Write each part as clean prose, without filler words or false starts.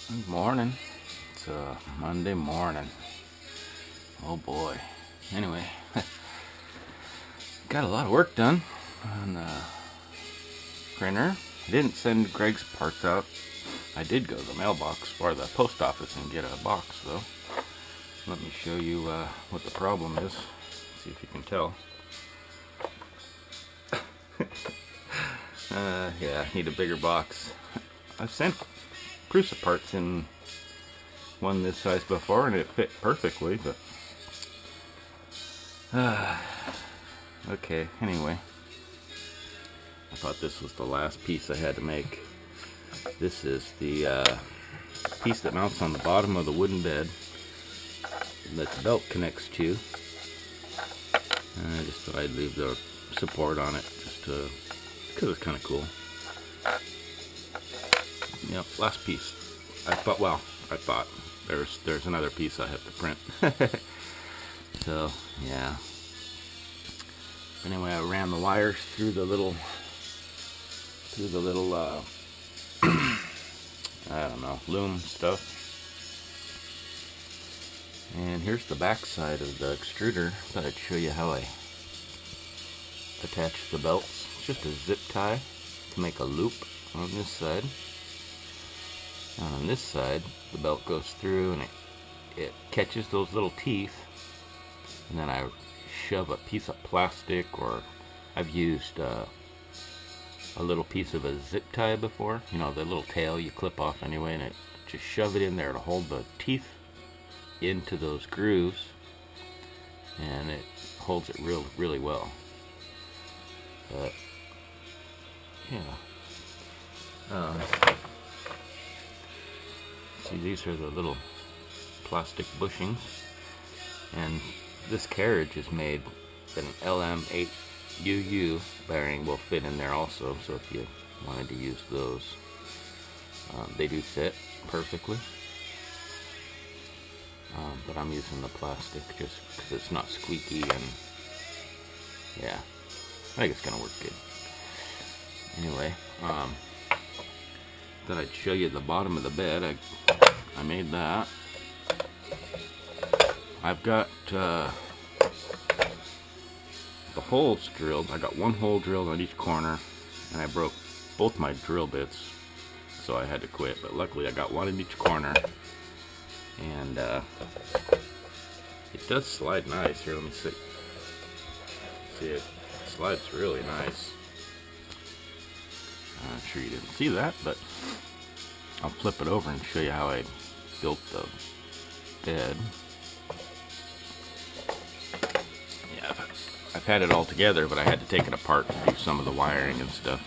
Good morning. It's Monday morning. Oh boy. Anyway, got a lot of work done on the printer. I didn't send Greg's parts out. I did go to the mailbox or the post office and get a box though. Let me show you what the problem is. See if you can tell. Yeah, I need a bigger box. I've sent Prusa parts in one this size before and it fit perfectly, but okay, anyway. I thought this was the last piece I had to make. This is the piece that mounts on the bottom of the wooden bed that the belt connects to. I just thought I'd leave the support on it just because it's kind of cool. Yep, last piece. I thought there's another piece I have to print. So yeah. Anyway, I ran the wires through the little I don't know, loom stuff. And here's the back side of the extruder. Thought I'd show you how I attach the belts. It's just a zip tie to make a loop on this side. And on this side, the belt goes through and it catches those little teeth. And then I shove a piece of plastic, or I've used a little piece of a zip tie before. You know, the little tail you clip off anyway, and just shove it in there to hold the teeth into those grooves, and it holds it really well. But yeah, see, these are the little plastic bushings, and this carriage is made that an LM8UU bearing will fit in there also, so if you wanted to use those, they do fit perfectly. But I'm using the plastic just because it's not squeaky, and yeah, I think it's gonna work good. Anyway, thought I'd show you the bottom of the bed. I made that. I've got the holes drilled. I got one hole drilled on each corner, and I broke both my drill bits, so I had to quit. But luckily I got one in each corner, and it does slide nice. Here, let me see. See, it slides really nice. I'm sure you didn't see that, but I'll flip it over and show you how I built the bed. Yeah, I've had it all together, but I had to take it apart to do some of the wiring and stuff.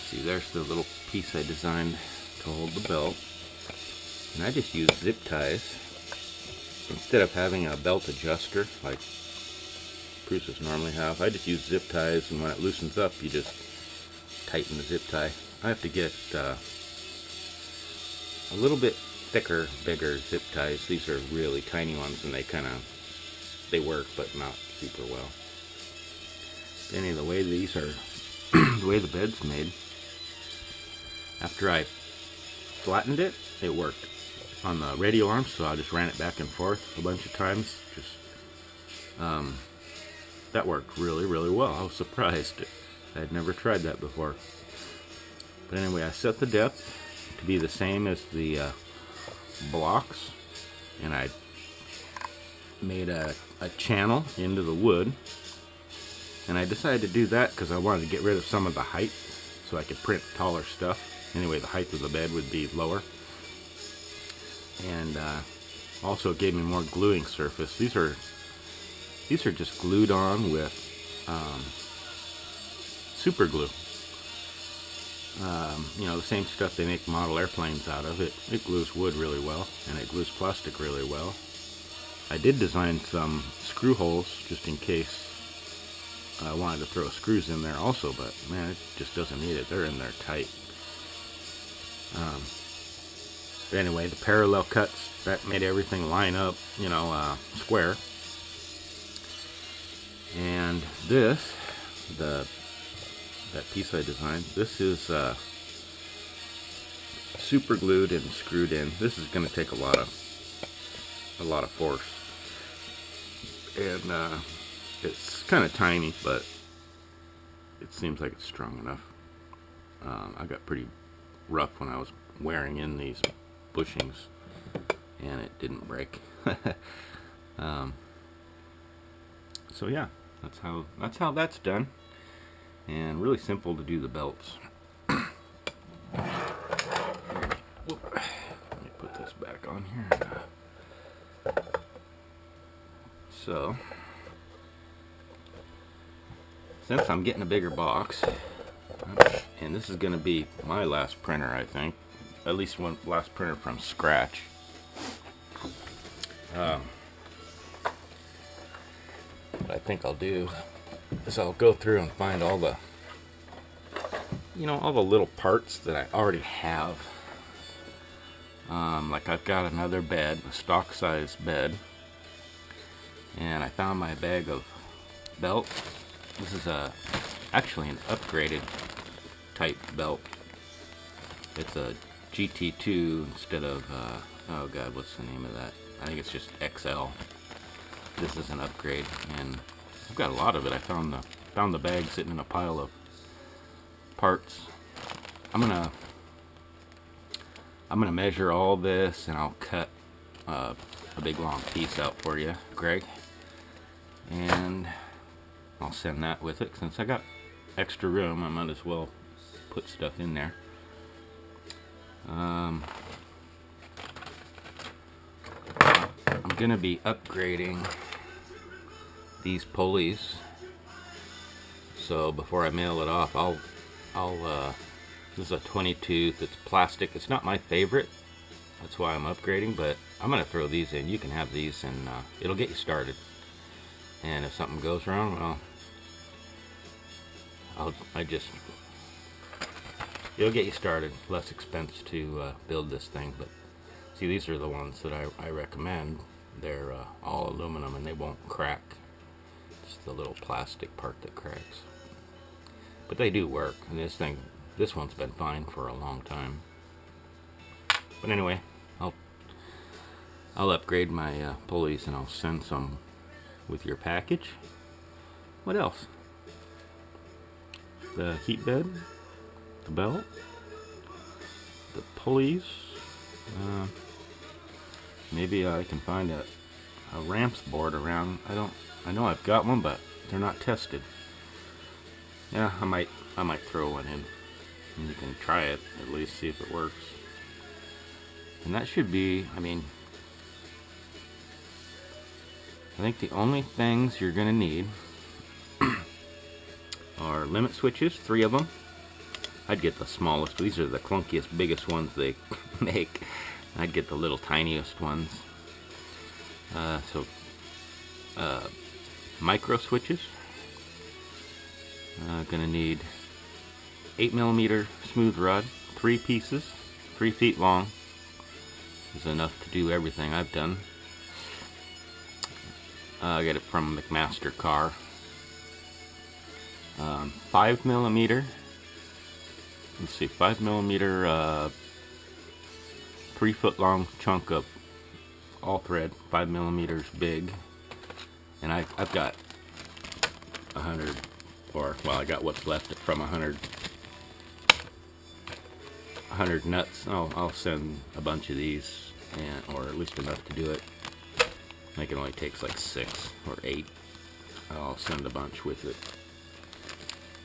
See, there's the little piece I designed to hold the belt. And I just use zip ties instead of having a belt adjuster like Prusas normally have. I just use zip ties, and when it loosens up, you just tighten the zip tie. I have to get a little bit thicker, bigger zip ties. These are really tiny ones, and they work, but not super well. Anyway, the way these are, the way the bed's made, after I flattened it, it worked on the radial arm, so I just ran it back and forth a bunch of times. That worked really well. I was surprised. I had never tried that before. But anyway, I set the depth to be the same as the blocks, and I made a channel into the wood. And I decided to do that because I wanted to get rid of some of the height so I could print taller stuff. Anyway, the height of the bed would be lower. And also it gave me more gluing surface. These are just glued on with super glue. You know, the same stuff they make model airplanes out of. It glues wood really well, and it glues plastic really well. I did design some screw holes just in case I wanted to throw screws in there also, but man, it just doesn't need it. They're in there tight. But anyway, the parallel cuts, that made everything line up, you know, square. And this, that piece I designed, this is super glued and screwed in. This is going to take a lot of force, and it's kind of tiny, but it seems like it's strong enough. I got pretty rough when I was wearing in these bushings, and it didn't break. So yeah, that's how that's done, and really simple to do the belts. Let me put this back on here. So, since I'm getting a bigger box, and this is going to be my last printer, I think, at least one last printer from scratch. What I think I'll do is I'll go through and find all the, all the little parts that I already have. Like I've got another bed, a stock size bed, and I found my bag of belts. This is actually an upgraded type belt. It's a GT2 instead of, oh god, what's the name of that? I think it's just XL. This is an upgrade, and I've got a lot of it. I found the bag sitting in a pile of parts. I'm gonna measure all this, and I'll cut a big long piece out for you, Greg, and I'll send that with it. Since I got extra room, I might as well put stuff in there. I'm gonna be upgrading these pulleys, so before I mail it off, I'll this is a 20 tooth. It's plastic. It's not my favorite, that's why I'm upgrading, but I'm gonna throw these in. You can have these, and it'll get you started, and if something goes wrong, well, it'll get you started. Less expense to build this thing. But see, these are the ones that I recommend. They're all aluminum, and they won't crack. It's the little plastic part that cracks. But they do work, and this one's been fine for a long time. But anyway, I'll upgrade my pulleys, and I'll send some with your package. What else? The heat bed, the belt, the pulleys. Maybe I can find a ramps board around. I know I've got one, but they're not tested. Yeah, I might throw one in, and you can try it at least, see if it works. And that should be, I think the only things you're gonna need are limit switches, 3 of them. I'd get the smallest. These are the clunkiest, biggest ones they make. I'd get the little tiniest ones. Micro switches. Gonna need 8mm smooth rod, 3 pieces, 3 feet long. Is enough to do everything I've done. I got it from McMaster Car. 5mm. Let's see, 5mm, 3 foot long chunk of all thread, 5mm big, and I've got 100, or well, I got what's left from 100 nuts. I'll send a bunch of these, or at least enough to do it. I think it only takes like 6 or 8. I'll send a bunch with it,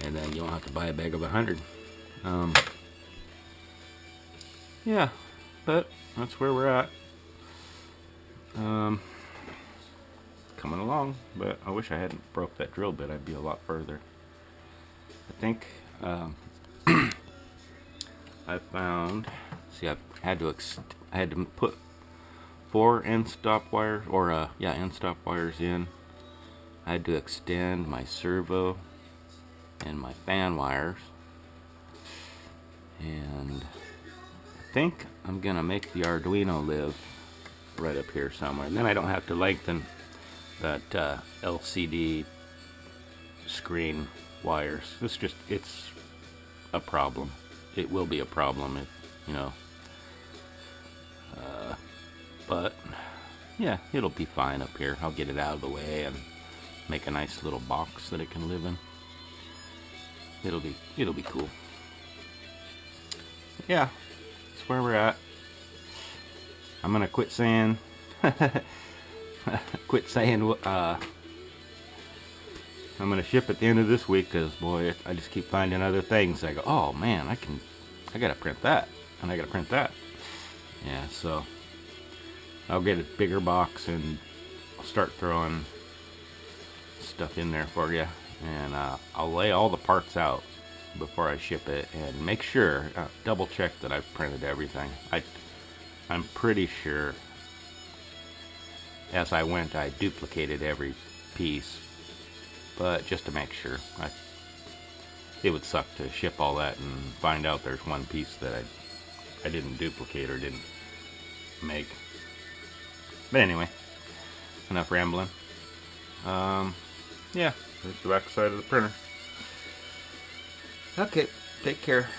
and then you don't have to buy a bag of 100. Yeah, but that's where we're at. Coming along, but I wish I hadn't broke that drill bit. I'd be a lot further. I think I found. See, I had to put 4 end stop wires, or end stop wires in. I had to extend my servo and my fan wires, and I think I'm gonna make the Arduino live right up here somewhere, and then I don't have to lengthen that LCD screen wires. It's a problem. It will be a problem if But yeah, it'll be fine up here. I'll get it out of the way and make a nice little box that it can live in. It'll be cool. Yeah, that's where we're at. I'm gonna quit saying I'm gonna ship at the end of this week, because boy, I just keep finding other things. I go, oh man, I gotta print that, and I gotta print that. Yeah, so I'll get a bigger box and I'll start throwing stuff in there for you, and I'll lay all the parts out before I ship it and make sure, double check that I've printed everything. I'm pretty sure as I went I duplicated every piece, but just to make sure. It would suck to ship all that and find out there's one piece that I didn't duplicate or didn't make. But anyway, enough rambling. Yeah, there's the back side of the printer. Okay, take care.